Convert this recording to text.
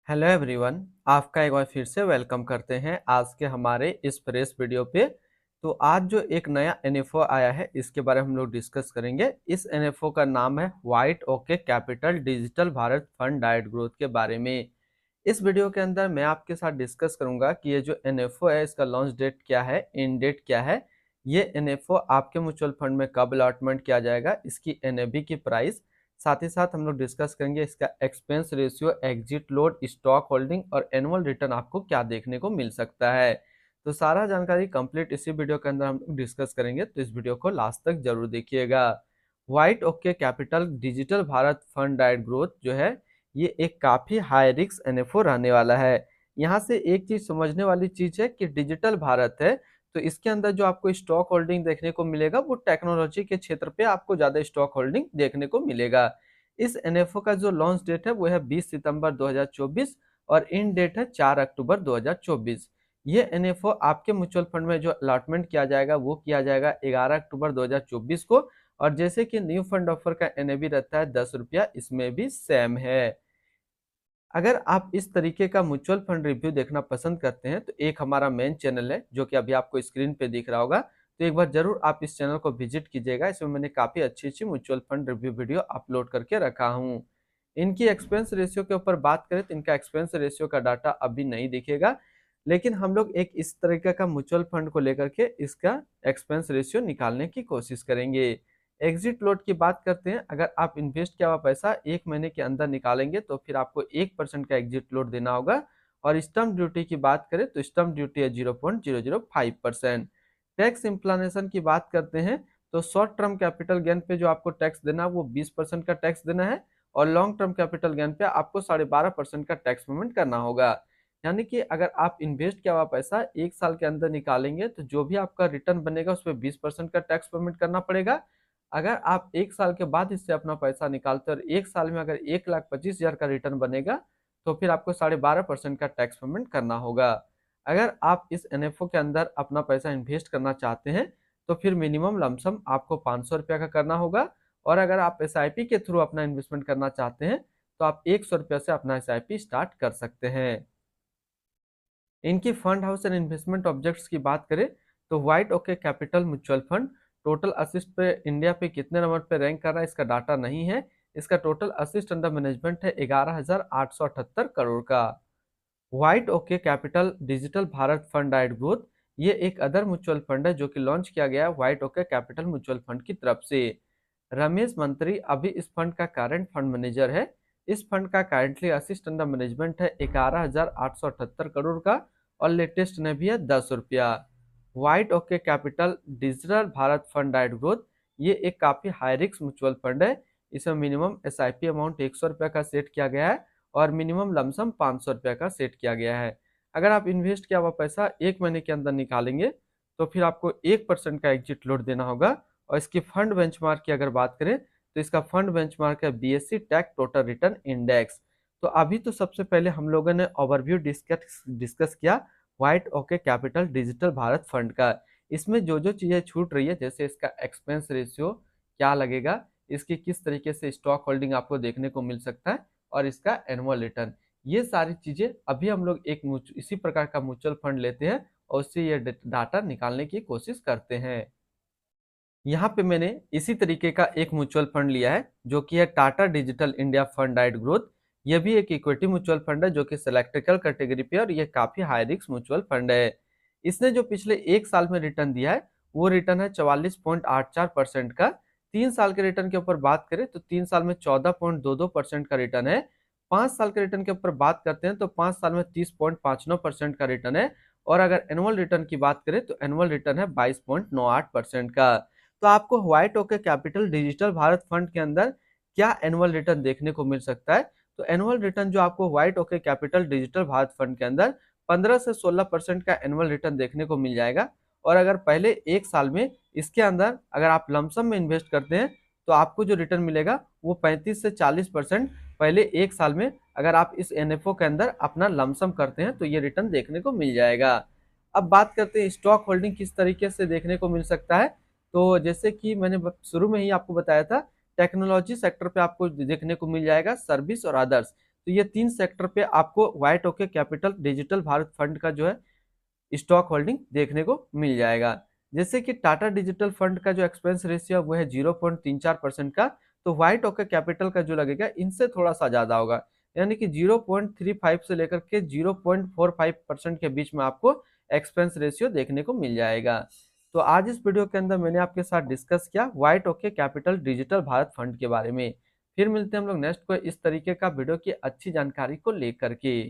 Hello everyone, आपका एक बार फिर से वेलकम करते हैं आज के हमारे इस फ्रेश वीडियो पे। तो आज जो एक नया एनएफओ आया है इसके बारे में हम लोग डिस्कस करेंगे। इस एनएफओ का नाम है white Oak Capital Digital Bharat fund diet growth के बारे में। इस वीडियो के अंदर मैं आपके साथ डिस्कस करूंगा कि ये जो एनएफओ है इसका लॉन्च डेट क्या है, इन डेट क्या है, ये एनएफओ आपके म्यूचुअल फंड में कब अलॉटमेंट किया जाएगा, इसकी एनएबी की प्राइस, साथ ही साथ हम लोग डिस्कस करेंगे इसका expense ratio, exit load, stock holding और एनुअल रिटर्न आपको क्या देखने को मिल सकता है। तो सारा जानकारी कंप्लीट इसी वीडियो के अंदर हम लोग डिस्कस करेंगे, तो इस वीडियो को लास्ट तक जरूर देखिएगा। White Oak Capital Digital Bharat fund diet growth जो है ये एक काफी हाई रिस्क एनएफओ रहने वाला है। यहाँ से एक चीज समझने वाली चीज है कि डिजिटल भारत है तो इसके अंदर जो आपको स्टॉक होल्डिंग देखने को मिलेगा वो टेक्नोलॉजी के क्षेत्र पे आपको ज्यादा स्टॉक होल्डिंग देखने को मिलेगा। इस एनएफओ का जो लॉन्च डेट है वो है 20 सितंबर 2024 और इन डेट है 4 अक्टूबर 2024। ये एनएफओ आपके म्यूचुअल फंड में जो अलॉटमेंट किया जाएगा वो किया जाएगा 11 अक्टूबर 2024 को। और जैसे कि न्यू फंड ऑफर का एनएबी रहता है 10 रुपया, इसमें भी सेम है। अगर आप इस तरीके का म्यूचुअल फंड रिव्यू देखना पसंद करते हैं तो एक हमारा मेन चैनल है जो कि अभी आपको स्क्रीन पे दिख रहा होगा, तो एक बार जरूर आप इस चैनल को विजिट कीजिएगा। इसमें मैंने काफी अच्छी अच्छी mutual fund review video upload करके रखा हूँ। इनकी एक्सपेंस रेशियो के ऊपर बात करें तो इनका एक्सपेंस रेशियो का डाटा अभी नहीं दिखेगा, लेकिन हम लोग एक इस तरीके का म्यूचुअल फंड को लेकर के इसका एक्सपेंस रेशियो निकालने की कोशिश करेंगे। एग्जिट लोड की बात करते हैं, अगर आप इन्वेस्ट किया हुआ पैसा एक महीने के अंदर निकालेंगे तो फिर आपको 1% का एग्जिट लोड देना होगा। और स्टम्प ड्यूटी की बात करें तो स्टम्प ड्यूटी है 0.005%। टैक्स इम्प्लानेशन की बात करते हैं तो शॉर्ट टर्म कैपिटल गेन पे जो आपको टैक्स देना है वो 20% का टैक्स देना है, और लॉन्ग टर्म कैपिटल गेन पे आपको 12.5% का टैक्स पेमेंट करना होगा। यानी कि अगर आप इन्वेस्ट किया हुआ पैसा एक साल के अंदर निकालेंगे तो जो भी आपका रिटर्न बनेगा उस पर 20% का टैक्स पेमेंट करना पड़ेगा। अगर आप एक साल के बाद इससे अपना पैसा निकालते हैं और एक साल में अगर 1,25,000 का रिटर्न बनेगा तो फिर आपको 12.5% का टैक्स पेमेंट करना होगा। अगर आप इस एनएफओ के अंदर अपना पैसा इन्वेस्ट करना चाहते हैं तो फिर मिनिमम लमसम आपको 500 रुपया का करना होगा। और अगर आप एसआईपी के थ्रू अपना इन्वेस्टमेंट करना चाहते हैं तो आप 100 रुपया से अपना एसआईपी स्टार्ट कर सकते हैं। इनकी fund house and investment objects की बात करें तो white Oak capital mutual fund total assist पे इंडिया पे कितने नंबर पे रैंक कर रहा है इसका डाटा नहीं है। इसका टोटल असिस्ट अंडर मैनेजमेंट है 11,878 करोड़ का। White Oak Capital Digital Bharat fund diet growth ये एक अदर म्यूचुअल फंड है जो कि लॉन्च किया गया है white Oak capital mutual fund की तरफ से। रमेश मंत्री अभी इस फंड का करंट फंड मैनेजर है। इस फंड का करंटली असिस्ट अंडर मैनेजमेंट है 11,878 करोड़ का, और लेटेस्ट ने भी है 10 रुपया। White Oak Capital Digital Bharat fund diet growth ये एक काफी हाई रिस्क म्यूचुअल फंड है। इसमें मिनिमम एसआईपी अमाउंट 100 रुपया का सेट किया गया है और मिनिमम लमसम 500 रुपया का सेट किया गया है। अगर आप इन्वेस्ट किया हुआ पैसा एक महीने के अंदर निकालेंगे तो फिर आपको 1% का एग्जिट लोड देना होगा। और इसकी फंड बेंचमार्क की अगर बात करें तो इसका फंड बेंचमार्क है BSC tech total return index. तो अभी तो सबसे पहले हम लोगों ने ओवरव्यू डिस्कस किया White Oak Capital Digital Bharat fund का। इसमें जो जो चीजें छूट रही है जैसे इसका एक्सपेंस रेशियो क्या लगेगा, इसकी किस तरीके से स्टॉक होल्डिंग आपको देखने को मिल सकता है, और इसका एनुअल रिटर्न, ये सारी चीजें अभी हम लोग एक इसी प्रकार का म्यूचुअल फंड लेते हैं और उससे ये डाटा निकालने की कोशिश करते हैं। यहाँ पे मैंने इसी तरीके का एक म्यूचुअल फंड लिया है जो कि है Tata digital India fund diet growth. ये भी एक इक्विटी म्यूचुअल फंड है जो कि सिलेक्टिकल कैटेगरी पे, और ये काफी हाई रिस्क म्यूचुअल फंड है। इसने जो पिछले एक साल में रिटर्न दिया है वो रिटर्न है 44.84% का। 3 साल के रिटर्न के ऊपर बात करें तो 3 साल में 14.22% का रिटर्न है। 5 साल के रिटर्न के ऊपर बात करते हैं तो 5 साल में 30.59% का रिटर्न है। और अगर एनुअल रिटर्न की बात करें तो एनुअल रिटर्न है 22.98% का। तो आपको white Oak Capital Digital Bharat fund के अंदर क्या एनुअल रिटर्न देखने को मिल सकता है, तो एनुअल रिटर्न जो आपको white Oak Capital Digital Bharat fund के अंदर 15 से 16% का एनुअल रिटर्न देखने को मिल जाएगा। और अगर पहले एक साल में इसके अंदर अगर आप लमसम में इन्वेस्ट करते हैं तो आपको जो रिटर्न मिलेगा वो 35 से 40% पहले एक साल में अगर आप इस एनएफओ के अंदर अपना लमसम करते हैं तो ये रिटर्न देखने को मिल जाएगा। अब बात करते हैं स्टॉक होल्डिंग किस तरीके से देखने को मिल सकता है। तो जैसे कि मैंने शुरू में ही आपको बताया था टेक्नोलॉजी सेक्टर पे आपको देखने को मिल जाएगा सर्विस और अदर्स। तो ये 3 सेक्टर पे आपको white Oak Capital Digital Bharat fund का जो है स्टॉक होल्डिंग देखने को मिल जाएगा। जैसे कि टाटा डिजिटल फंड का जो एक्सपेंस रेशियो वो है 0.34% का, तो व्हाइट ओके कैपिटल का जो लगेगा इनसे थोड़ा सा ज्यादा होगा, यानी कि 0.35 से लेकर के 0.45% के बीच में आपको एक्सपेंस रेशियो देखने को मिल जाएगा। तो आज इस वीडियो के अंदर मैंने आपके साथ डिस्कस किया White Oak Capital Digital Bharat fund के बारे में। फिर मिलते हैं हम लोग नेक्स्ट को इस तरीके का वीडियो की अच्छी जानकारी को लेकर के।